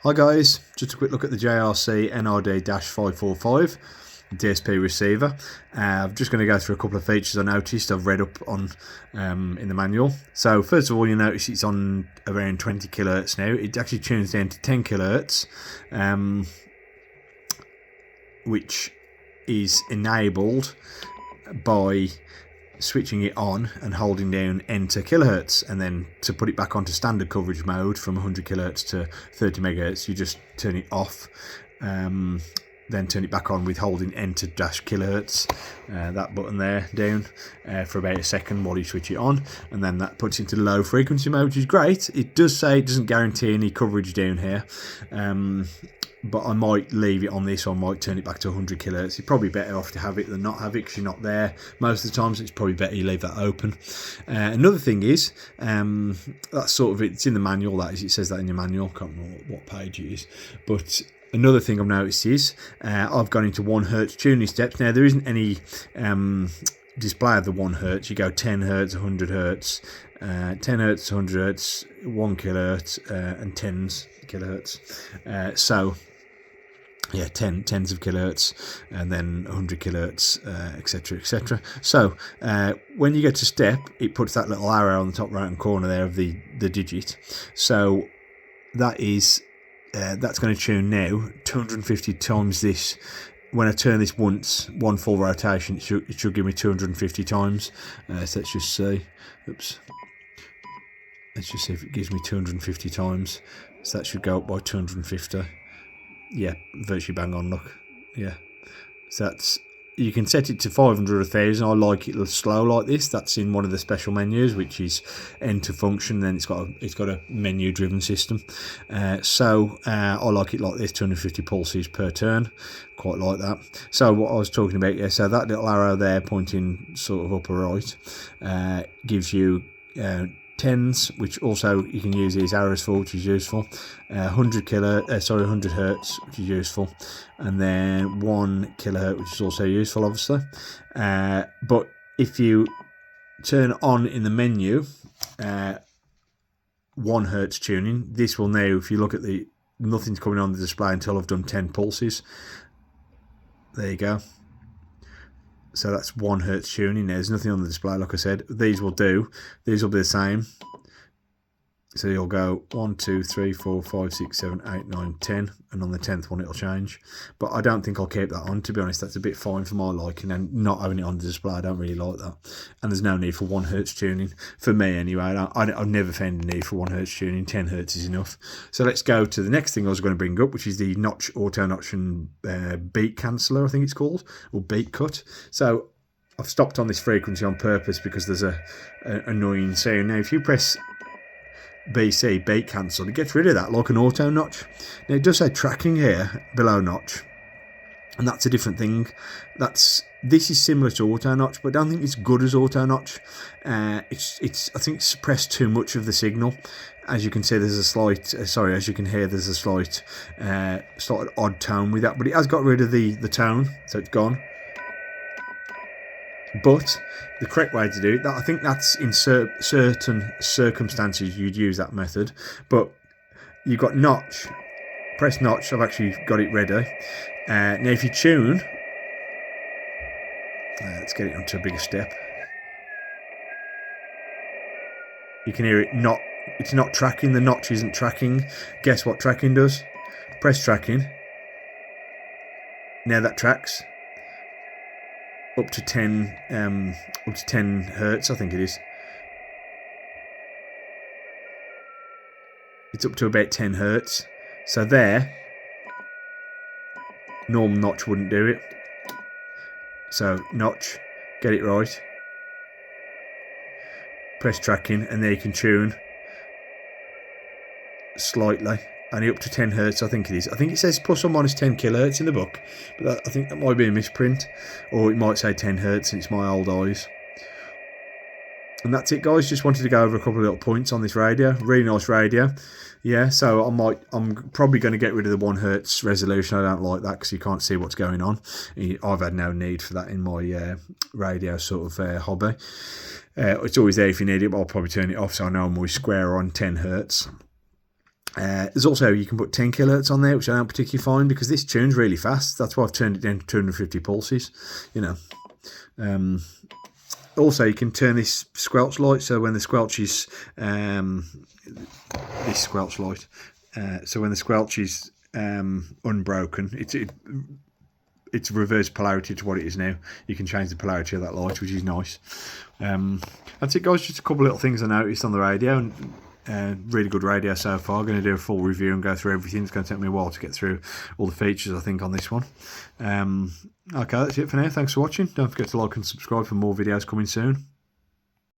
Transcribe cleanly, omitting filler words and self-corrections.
Hi guys, just a quick look at the JRC NRD-545 DSP receiver. I'm just going to go through a couple of features I noticed I've read up on in the manual. So first of all, you notice it's on around 20 kHz now. It actually tunes down to 10 kHz, which is enabled by switching it on and holding down enter kilohertz, and then to put it back onto standard coverage mode from 100 kilohertz to 30 megahertz, you just turn it off, then turn it back on with holding enter dash kilohertz, that button there down, for about a second while you switch it on, and then that puts it into low frequency mode, which is great. It does say it doesn't guarantee any coverage down here, but I might leave it on this, or I might turn it back to 100 kilohertz. You're probably better off to have it than not have it, because you're not there most of the time, so it's probably better you leave that open. Another thing is, that's sort of, it's in the manual, that is, it says that in your manual, can't remember what page it is, but another thing I've noticed is, I've gone into 1 Hz tuning steps. Now there isn't any display of the 1 Hz, you go 10 Hz, 100 Hz, 10 Hz, 100 Hz, 1 kilohertz, and 10s kilohertz. So yeah, tens of kilohertz, and then 100 kilohertz, etc, etc. So when you go to step, it puts that little arrow on the top right hand corner there of the digit. So that is that's going to tune now 250 times this. When I turn this once, one full rotation, it should give me 250 times. So let's just see. Oops. Let's just see if it gives me 250 times. So that should go up by 250. Yeah, virtually bang on, look. Yeah. So that's, you can set it to 500 or 1000. I like it slow like this. That's in one of the special menus, which is enter function. Then it's got a menu driven system. So I like it like this, 250 pulses per turn. Quite like that. So what I was talking about, yeah, so that little arrow there pointing sort of upper right gives you 10s, which also you can use these arrows for, which is useful. 100 hertz, which is useful, and then 1 kilohertz, which is also useful, obviously. But if you turn on in the menu 1 hertz tuning, this will now, if you look at the, nothing's coming on the display until I've done 10 pulses. There you go. So that's 1 hertz tuning. There's nothing on the display, like I said. These will be the same. So you'll go 1, 2, 3, 4, 5, 6, 7, 8, 9, 10, and on the 10th one it'll change. But I don't think I'll keep that on, to be honest. That's a bit fine for my liking, and not having it on the display, I don't really like that. And there's no need for 1 hertz tuning, for me anyway. I've never found a need for 1 hertz tuning. 10 hertz is enough. So let's go to the next thing I was going to bring up, which is the auto notch and beat canceller, I think it's called, or beat cut. So I've stopped on this frequency on purpose because there's a annoying sound. Now if you press BC, beat cancel, it gets rid of that like an auto notch. Now it does say tracking here below notch, and that's a different thing. This is similar to auto notch, but I don't think it's good as auto notch. I think it's suppressed too much of the signal. As you can see, there's a slight as you can hear, there's a slight odd tone with that, but it has got rid of the tone, so it's gone. But the correct way to do it, I think that's in certain circumstances you'd use that method. But you've got notch, press notch, I've actually got it ready. Now if you tune, let's get it onto a bigger step. You can hear it it's not tracking, the notch isn't tracking. Guess what tracking does? Press tracking. Now that tracks. Up to 10 hertz, I think it is. It's up to about 10 hertz. So there, normal notch wouldn't do it. So notch, get it right. Press tracking, and there you can tune slightly. Only up to 10 hertz, I think it is. I think it says plus or minus 10 kilohertz in the book, but I think that might be a misprint, or it might say 10 hertz and it's my old eyes. And that's it, guys. Just wanted to go over a couple of little points on this radio. Really nice radio. Yeah, so I'm probably going to get rid of the 1 hertz resolution. I don't like that because you can't see what's going on. I've had no need for that in my radio sort of hobby. It's always there if you need it, but I'll probably turn it off so I know I'm always square on 10 hertz. There's also, you can put 10 kilohertz on there, which I don't particularly find because this tunes really fast. That's why I've turned it down to 250 pulses, you know. Also, you can turn this squelch light, so when the squelch is this squelch light, so when the squelch is unbroken, it's reverse polarity to what it is now. You can change the polarity of that light, which is nice. That's it, guys. Just a couple of little things I noticed on the radio, and really good radio so far. I'm going to do a full review and go through everything. It's going to take me a while to get through all the features, I think, on this one. Okay, that's it for now. Thanks for watching. Don't forget to like and subscribe for more videos coming soon.